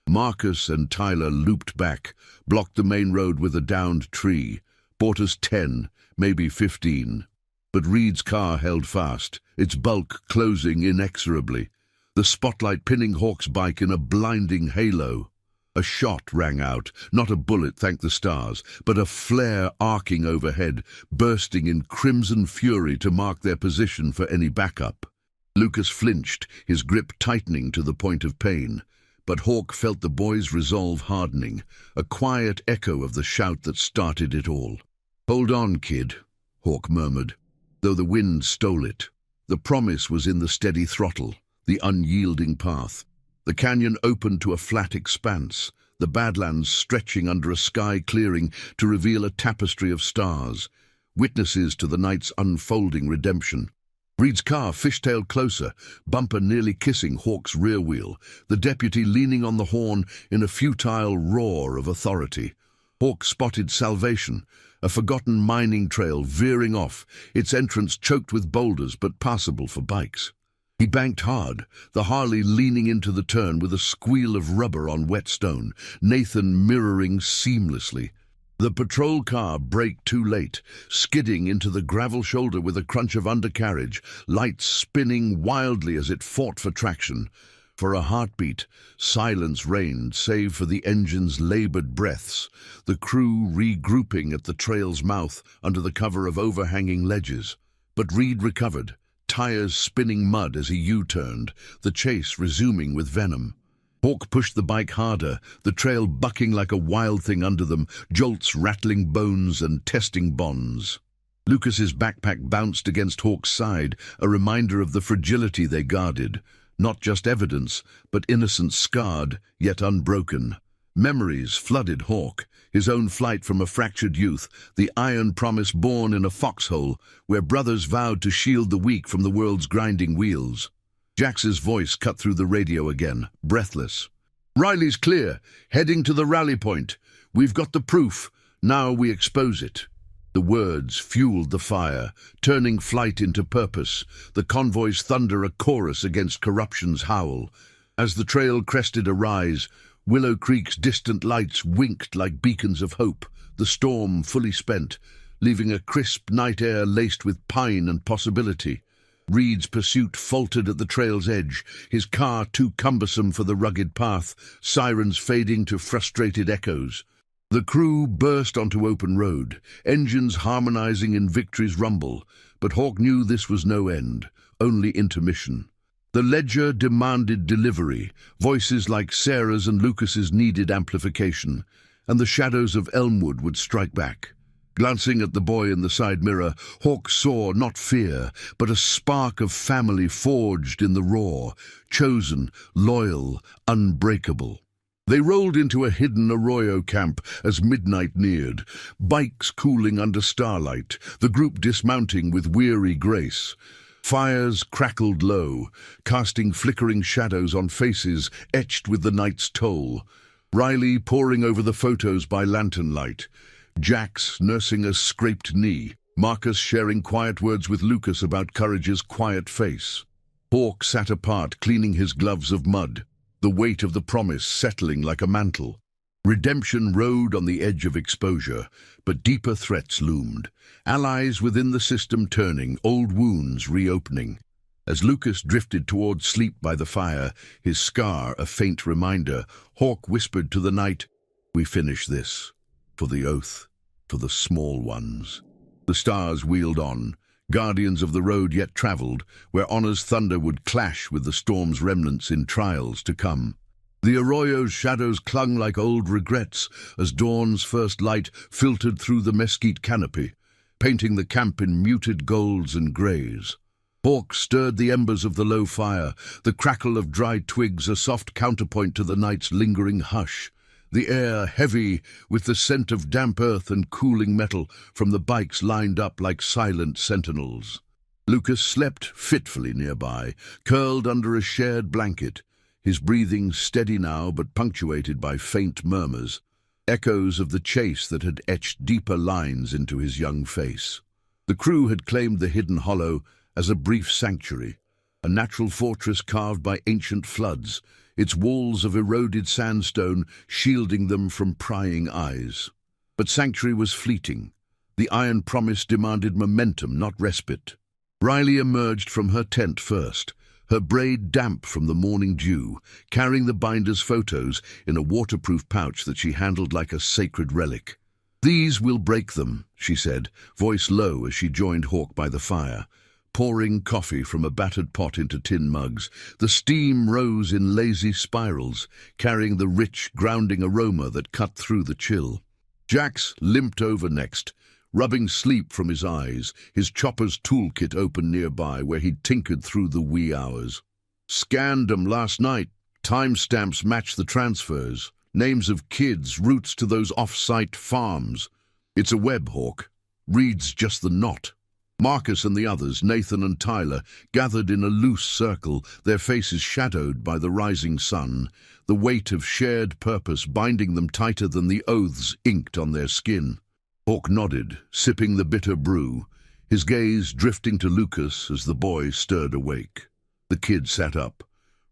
Marcus and Tyler looped back, blocked the main road with a downed tree. Bought us 10, maybe 15. But Reed's car held fast, its bulk closing inexorably, the spotlight pinning Hawk's bike in a blinding halo. A shot rang out, not a bullet, thank the stars, but a flare arcing overhead, bursting in crimson fury to mark their position for any backup. Lucas flinched, his grip tightening to the point of pain. But Hawk felt the boy's resolve hardening, a quiet echo of the shout that started it all. "Hold on, kid," Hawk murmured, though the wind stole it. The promise was in the steady throttle, the unyielding path. The canyon opened to a flat expanse, the Badlands stretching under a sky clearing to reveal a tapestry of stars, witnesses to the night's unfolding redemption. Reed's car fishtailed closer, bumper nearly kissing Hawk's rear wheel, the deputy leaning on the horn in a futile roar of authority. Hawk spotted Salvation, a forgotten mining trail veering off, its entrance choked with boulders but passable for bikes. He banked hard, the Harley leaning into the turn with a squeal of rubber on wet stone, Nathan mirroring seamlessly. The patrol car braked too late, skidding into the gravel shoulder with a crunch of undercarriage, lights spinning wildly as it fought for traction. For a heartbeat, silence reigned save for the engine's labored breaths, the crew regrouping at the trail's mouth under the cover of overhanging ledges. But Reed recovered, tires spinning mud as he U-turned, the chase resuming with venom. Hawk pushed the bike harder, the trail bucking like a wild thing under them, jolts rattling bones and testing bonds. Lucas's backpack bounced against Hawk's side, a reminder of the fragility they guarded. Not just evidence, but innocence scarred, yet unbroken. Memories flooded Hawk, his own flight from a fractured youth, the iron promise born in a foxhole, where brothers vowed to shield the weak from the world's grinding wheels. Jax's voice cut through the radio again, breathless. "Riley's clear, heading to the rally point. We've got the proof, now we expose it." The words fueled the fire, turning flight into purpose, the convoy's thunder a chorus against corruption's howl. As the trail crested a rise, Willow Creek's distant lights winked like beacons of hope, the storm fully spent, leaving a crisp night air laced with pine and possibility. Reed's pursuit faltered at the trail's edge, his car too cumbersome for the rugged path, sirens fading to frustrated echoes. The crew burst onto open road, engines harmonizing in victory's rumble, but Hawk knew this was no end, only intermission. The ledger demanded delivery, voices like Sarah's and Lucas's needed amplification, and the shadows of Elmwood would strike back. Glancing at the boy in the side mirror, Hawk saw not fear, but a spark of family forged in the raw, chosen, loyal, unbreakable. They rolled into a hidden Arroyo camp as midnight neared, bikes cooling under starlight, the group dismounting with weary grace. Fires crackled low, casting flickering shadows on faces etched with the night's toll. Riley poring over the photos by lantern light, Jax nursing a scraped knee, Marcus sharing quiet words with Lucas about Courage's quiet face. Hawk sat apart, cleaning his gloves of mud, the weight of the promise settling like a mantle. Redemption rode on the edge of exposure, but deeper threats loomed. Allies within the system turning, old wounds reopening. As Lucas drifted toward sleep by the fire, his scar a faint reminder, Hawk whispered to the night, "We finish this. For the oath, for the small ones." The stars wheeled on, guardians of the road yet travelled, where honor's thunder would clash with the storm's remnants in trials to come. The arroyo's shadows clung like old regrets as dawn's first light filtered through the mesquite canopy, painting the camp in muted golds and greys. Hawk stirred the embers of the low fire, the crackle of dry twigs a soft counterpoint to the night's lingering hush. The air heavy with the scent of damp earth and cooling metal from the bikes lined up like silent sentinels. Lucas slept fitfully nearby, curled under a shared blanket, his breathing steady now but punctuated by faint murmurs, echoes of the chase that had etched deeper lines into his young face. The crew had claimed the hidden hollow as a brief sanctuary, a natural fortress carved by ancient floods, its walls of eroded sandstone shielding them from prying eyes. But sanctuary was fleeting. The iron promise demanded momentum, not respite. Riley emerged from her tent first, her braid damp from the morning dew, carrying the binder's photos in a waterproof pouch that she handled like a sacred relic. "These will break them," she said, voice low as she joined Hawk by the fire. Pouring coffee from a battered pot into tin mugs, the steam rose in lazy spirals, carrying the rich, grounding aroma that cut through the chill. Jax limped over next, rubbing sleep from his eyes, his chopper's toolkit open nearby where he'd tinkered through the wee hours. "Scanned 'em last night. Timestamps match the transfers. Names of kids, routes to those off-site farms. It's a web, Hawk. Reed's just the knot." Marcus and the others, Nathan and Tyler, gathered in a loose circle, their faces shadowed by the rising sun, the weight of shared purpose binding them tighter than the oaths inked on their skin. Hawk nodded, sipping the bitter brew, his gaze drifting to Lucas as the boy stirred awake. The kid sat up,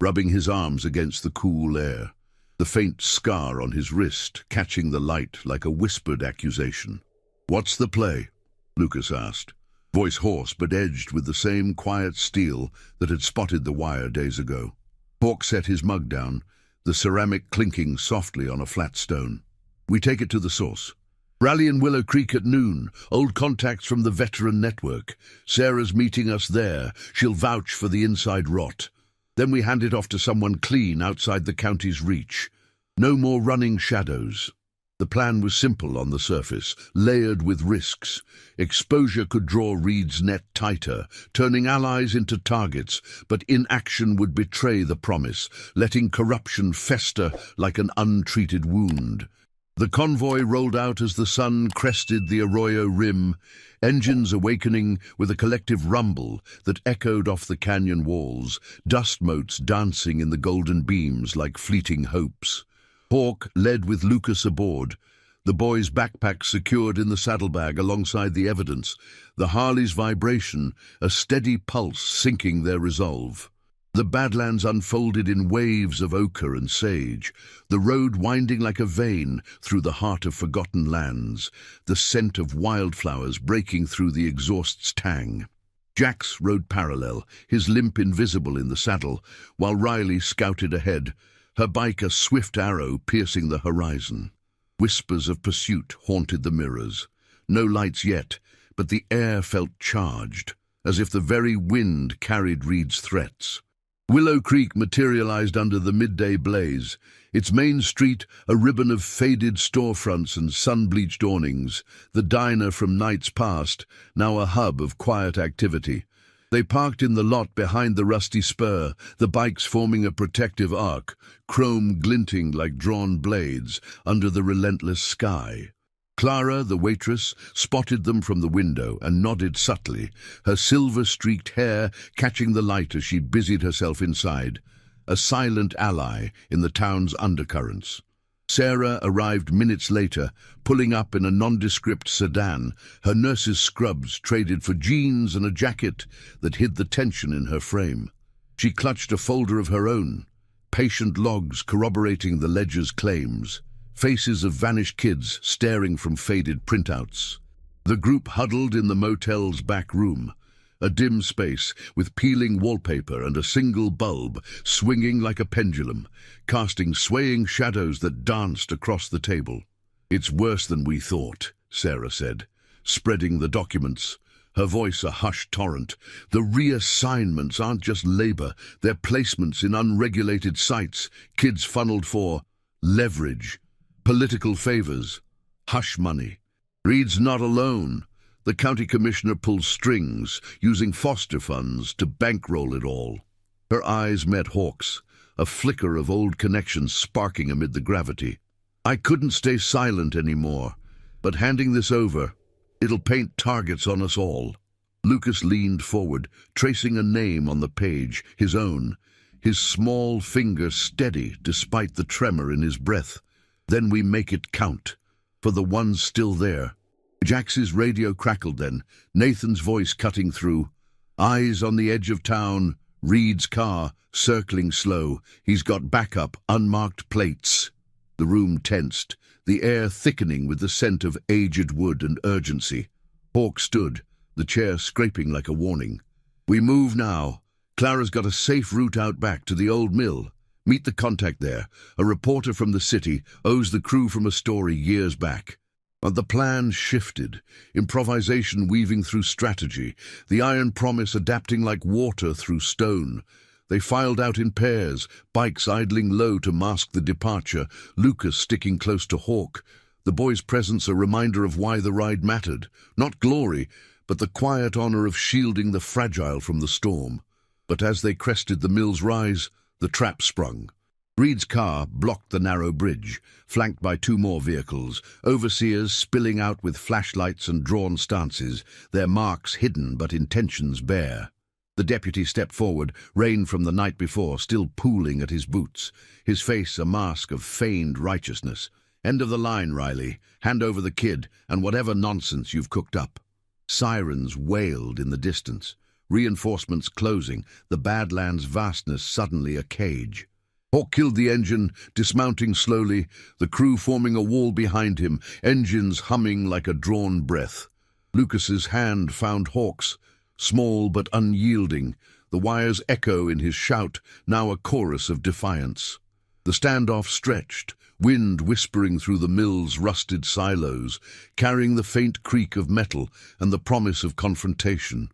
rubbing his arms against the cool air, the faint scar on his wrist catching the light like a whispered accusation. "What's the play?" Lucas asked, voice hoarse but edged with the same quiet steel that had spotted the wire days ago. Hawk set his mug down, the ceramic clinking softly on a flat stone. "We take it to the source. Rally in Willow Creek at noon, old contacts from the veteran network. Sarah's meeting us there, she'll vouch for the inside rot. Then we hand it off to someone clean outside the county's reach. No more running shadows." The plan was simple on the surface, layered with risks. Exposure could draw Reed's net tighter, turning allies into targets, but inaction would betray the promise, letting corruption fester like an untreated wound. The convoy rolled out as the sun crested the Arroyo rim, engines awakening with a collective rumble that echoed off the canyon walls, dust motes dancing in the golden beams like fleeting hopes. Hawk led with Lucas aboard, the boy's backpack secured in the saddlebag alongside the evidence, the Harley's vibration, a steady pulse sinking their resolve. The Badlands unfolded in waves of ochre and sage, the road winding like a vein through the heart of forgotten lands, the scent of wildflowers breaking through the exhaust's tang. Jax rode parallel, his limp invisible in the saddle, while Riley scouted ahead, her bike a swift arrow piercing the horizon. Whispers of pursuit haunted the mirrors. No lights yet, but the air felt charged, as if the very wind carried Reed's threats. Willow Creek materialized under the midday blaze, its main street a ribbon of faded storefronts and sun-bleached awnings, the diner from nights past, now a hub of quiet activity. They parked in the lot behind the rusty spur, the bikes forming a protective arc, chrome glinting like drawn blades under the relentless sky. Clara, the waitress, spotted them from the window and nodded subtly, her silver-streaked hair catching the light as she busied herself inside, a silent ally in the town's undercurrents. Sarah arrived minutes later, pulling up in a nondescript sedan, her nurse's scrubs traded for jeans and a jacket that hid the tension in her frame. She clutched a folder of her own, patient logs corroborating the ledger's claims, faces of vanished kids staring from faded printouts. The group huddled in the motel's back room, a dim space with peeling wallpaper and a single bulb swinging like a pendulum, casting swaying shadows that danced across the table. "It's worse than we thought," Sarah said, spreading the documents, her voice a hushed torrent. "The reassignments aren't just labor, they're placements in unregulated sites, kids funneled for leverage, political favors, hush money. Reed's not alone. The county commissioner pulls strings, using foster funds to bankroll it all." Her eyes met Hawk's, a flicker of old connections sparking amid the gravity. "I couldn't stay silent anymore, but handing this over, it'll paint targets on us all." Lucas leaned forward, tracing a name on the page, his own, his small finger steady despite the tremor in his breath. "Then we make it count, for the ones still there." Jax's radio crackled then, Nathan's voice cutting through. "Eyes on the edge of town, Reed's car, circling slow. He's got backup, unmarked plates." The room tensed, the air thickening with the scent of aged wood and urgency. Hawk stood, the chair scraping like a warning. "We move now. Clara's got a safe route out back to the old mill. Meet the contact there. A reporter from the city owes the crew from a story years back." But the plan shifted, improvisation weaving through strategy, the iron promise adapting like water through stone. They filed out in pairs, bikes idling low to mask the departure, Lucas sticking close to Hawk. The boy's presence a reminder of why the ride mattered. Not glory, but the quiet honor of shielding the fragile from the storm. But as they crested the mill's rise, the trap sprung. Reed's car blocked the narrow bridge, flanked by two more vehicles, overseers spilling out with flashlights and drawn stances, their marks hidden but intentions bare. The deputy stepped forward, rain from the night before still pooling at his boots, his face a mask of feigned righteousness. "End of the line, Riley. Hand over the kid and whatever nonsense you've cooked up." Sirens wailed in the distance, reinforcements closing, the Badlands' vastness suddenly a cage. Hawk killed the engine, dismounting slowly, the crew forming a wall behind him, engines humming like a drawn breath. Lucas's hand found Hawk's, small but unyielding, the wires echo in his shout, now a chorus of defiance. The standoff stretched, wind whispering through the mill's rusted silos, carrying the faint creak of metal and the promise of confrontation.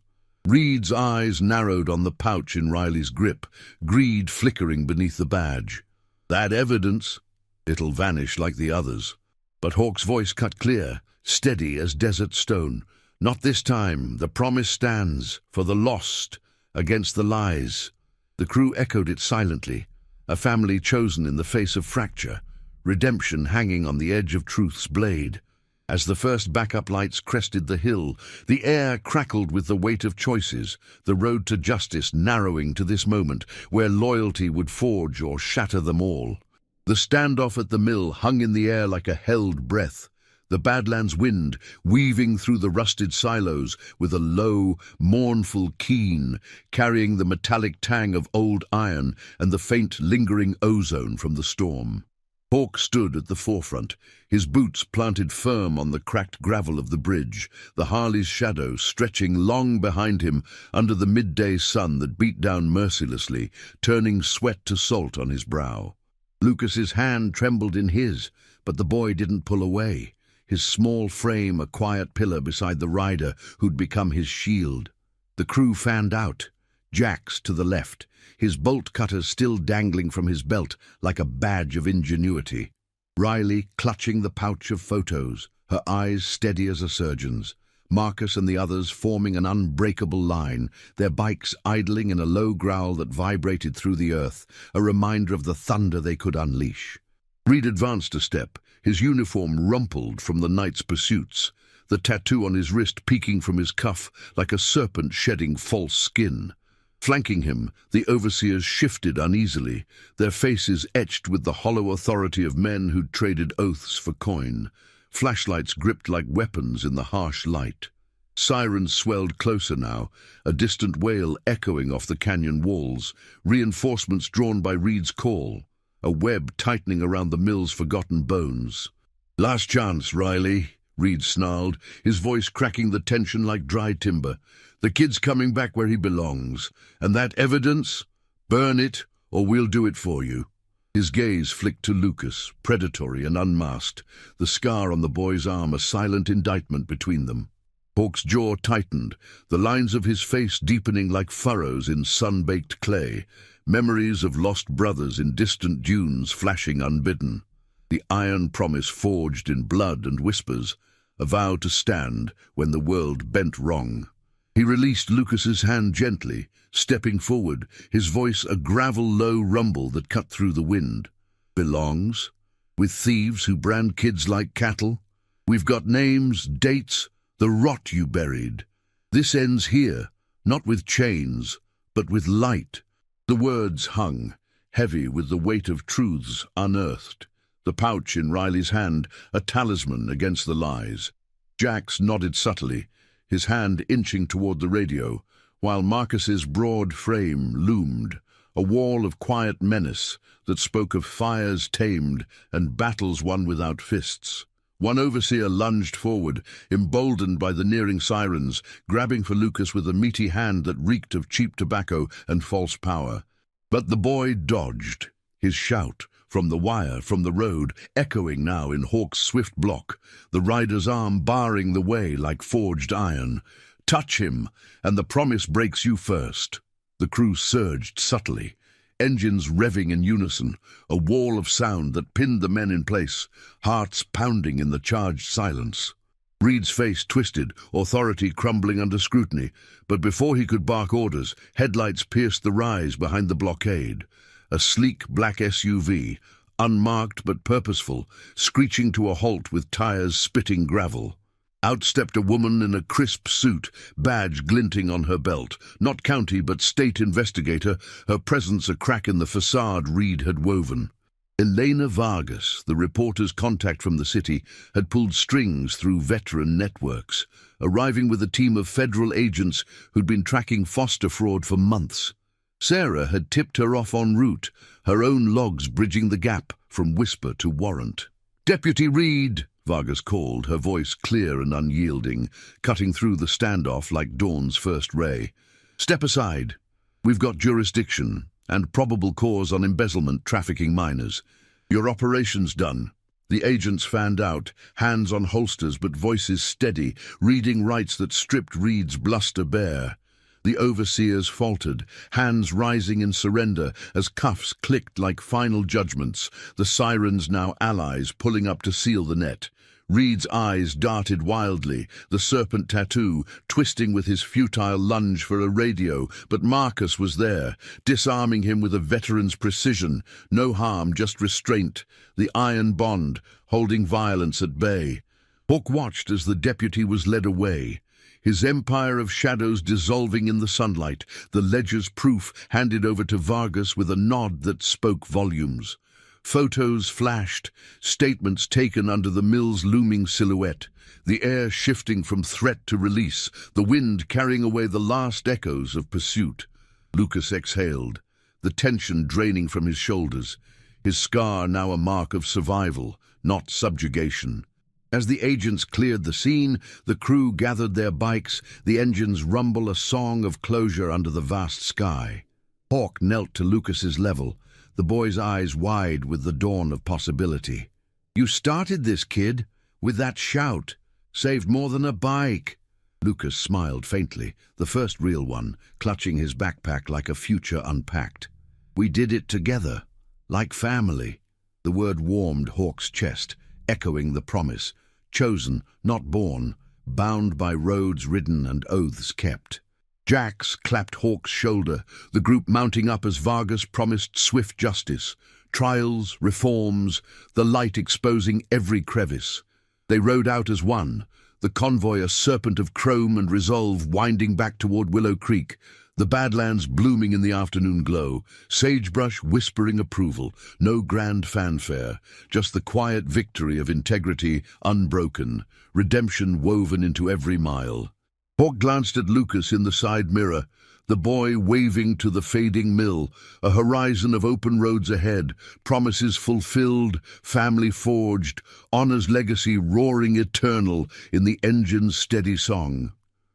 Reed's eyes narrowed on the pouch in Riley's grip, greed flickering beneath the badge. "That evidence? It'll vanish like the others." But Hawk's voice cut clear, steady as desert stone. "Not this time. The promise stands, for the lost, against the lies." The crew echoed it silently, a family chosen in the face of fracture, redemption hanging on the edge of truth's blade. As the first backup lights crested the hill, the air crackled with the weight of choices, the road to justice narrowing to this moment, where loyalty would forge or shatter them all. The standoff at the mill hung in the air like a held breath, the Badlands wind weaving through the rusted silos with a low, mournful keen, carrying the metallic tang of old iron and the faint, lingering ozone from the storm. Hawk stood at the forefront, his boots planted firm on the cracked gravel of the bridge, the Harley's shadow stretching long behind him under the midday sun that beat down mercilessly, turning sweat to salt on his brow. Lucas's hand trembled in his, but the boy didn't pull away, his small frame a quiet pillar beside the rider who'd become his shield. The crew fanned out, Jax to the left, his bolt cutter still dangling from his belt like a badge of ingenuity. Riley clutching the pouch of photos, her eyes steady as a surgeon's. Marcus and the others forming an unbreakable line, their bikes idling in a low growl that vibrated through the earth, a reminder of the thunder they could unleash. Reed advanced a step, his uniform rumpled from the night's pursuits, the tattoo on his wrist peeking from his cuff like a serpent shedding false skin. Flanking him, the overseers shifted uneasily, their faces etched with the hollow authority of men who'd traded oaths for coin. Flashlights gripped like weapons in the harsh light. Sirens swelled closer now, a distant wail echoing off the canyon walls, reinforcements drawn by Reed's call, a web tightening around the mill's forgotten bones. "Last chance, Riley," Reed snarled, his voice cracking the tension like dry timber. "The kid's coming back where he belongs, and that evidence, burn it or we'll do it for you." His gaze flicked to Lucas, predatory and unmasked, the scar on the boy's arm a silent indictment between them. Hawk's jaw tightened, the lines of his face deepening like furrows in sun-baked clay, memories of lost brothers in distant dunes flashing unbidden. The iron promise forged in blood and whispers, a vow to stand when the world bent wrong. He released Lucas's hand gently, stepping forward, his voice a gravel-low rumble that cut through the wind. "Belongs? With thieves who brand kids like cattle? We've got names, dates, the rot you buried. This ends here, not with chains, but with light." The words hung, heavy with the weight of truths unearthed, the pouch in Riley's hand a talisman against the lies. Jax nodded subtly, his hand inching toward the radio, while Marcus's broad frame loomed, a wall of quiet menace that spoke of fires tamed and battles won without fists. One overseer lunged forward, emboldened by the nearing sirens, grabbing for Lucas with a meaty hand that reeked of cheap tobacco and false power. But the boy dodged, his shout, from the wire, from the road, echoing now in Hawk's swift block, the rider's arm barring the way like forged iron. "Touch him, and the promise breaks you first." The crew surged subtly, engines revving in unison, a wall of sound that pinned the men in place, hearts pounding in the charged silence. Reed's face twisted, authority crumbling under scrutiny, but before he could bark orders, headlights pierced the rise behind the blockade. A sleek black SUV, unmarked but purposeful, screeching to a halt with tires spitting gravel. Out stepped a woman in a crisp suit, badge glinting on her belt, not county but state investigator, her presence a crack in the facade Reed had woven. Elena Vargas, the reporter's contact from the city, had pulled strings through veteran networks, arriving with a team of federal agents who'd been tracking foster fraud for months. Sarah had tipped her off en route, her own logs bridging the gap from whisper to warrant. "Deputy Reed," Vargas called, her voice clear and unyielding, cutting through the standoff like dawn's first ray. "Step aside. We've got jurisdiction and probable cause on embezzlement trafficking minors. Your operation's done." The agents fanned out, hands on holsters but voices steady, reading rights that stripped Reed's bluster bare. The overseers faltered, hands rising in surrender as cuffs clicked like final judgments, the sirens now allies pulling up to seal the net. Reed's eyes darted wildly, the serpent tattoo twisting with his futile lunge for a radio, but Marcus was there, disarming him with a veteran's precision. No harm, just restraint, the iron bond, holding violence at bay. Hawk watched as the deputy was led away, his empire of shadows dissolving in the sunlight, the ledger's proof handed over to Vargas with a nod that spoke volumes. Photos flashed, statements taken under the mill's looming silhouette, the air shifting from threat to release, the wind carrying away the last echoes of pursuit. Lucas exhaled, the tension draining from his shoulders, his scar now a mark of survival, not subjugation. As the agents cleared the scene, the crew gathered their bikes, the engines rumble a song of closure under the vast sky. Hawk knelt to Lucas's level, the boy's eyes wide with the dawn of possibility. "You started this, kid, with that shout. Saved more than a bike." Lucas smiled faintly, the first real one, clutching his backpack like a future unpacked. "We did it together, like family." The word warmed Hawk's chest, echoing the promise. Chosen, not born, bound by roads ridden and oaths kept. Jax clapped Hawk's shoulder, the group mounting up as Vargas promised swift justice. Trials, reforms, the light exposing every crevice. They rode out as one, the convoy a serpent of chrome and resolve winding back toward Willow Creek, the Badlands blooming in the afternoon glow, sagebrush whispering approval, no grand fanfare, just the quiet victory of integrity unbroken, redemption woven into every mile. Hawk glanced at Lucas in the side mirror, the boy waving to the fading mill, a horizon of open roads ahead, promises fulfilled, family forged, honor's legacy roaring eternal in the engine's steady song.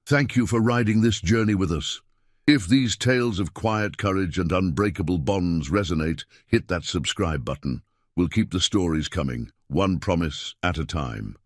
Thank you for riding this journey with us. If these tales of quiet courage and unbreakable bonds resonate, hit that subscribe button. We'll keep the stories coming, one promise at a time.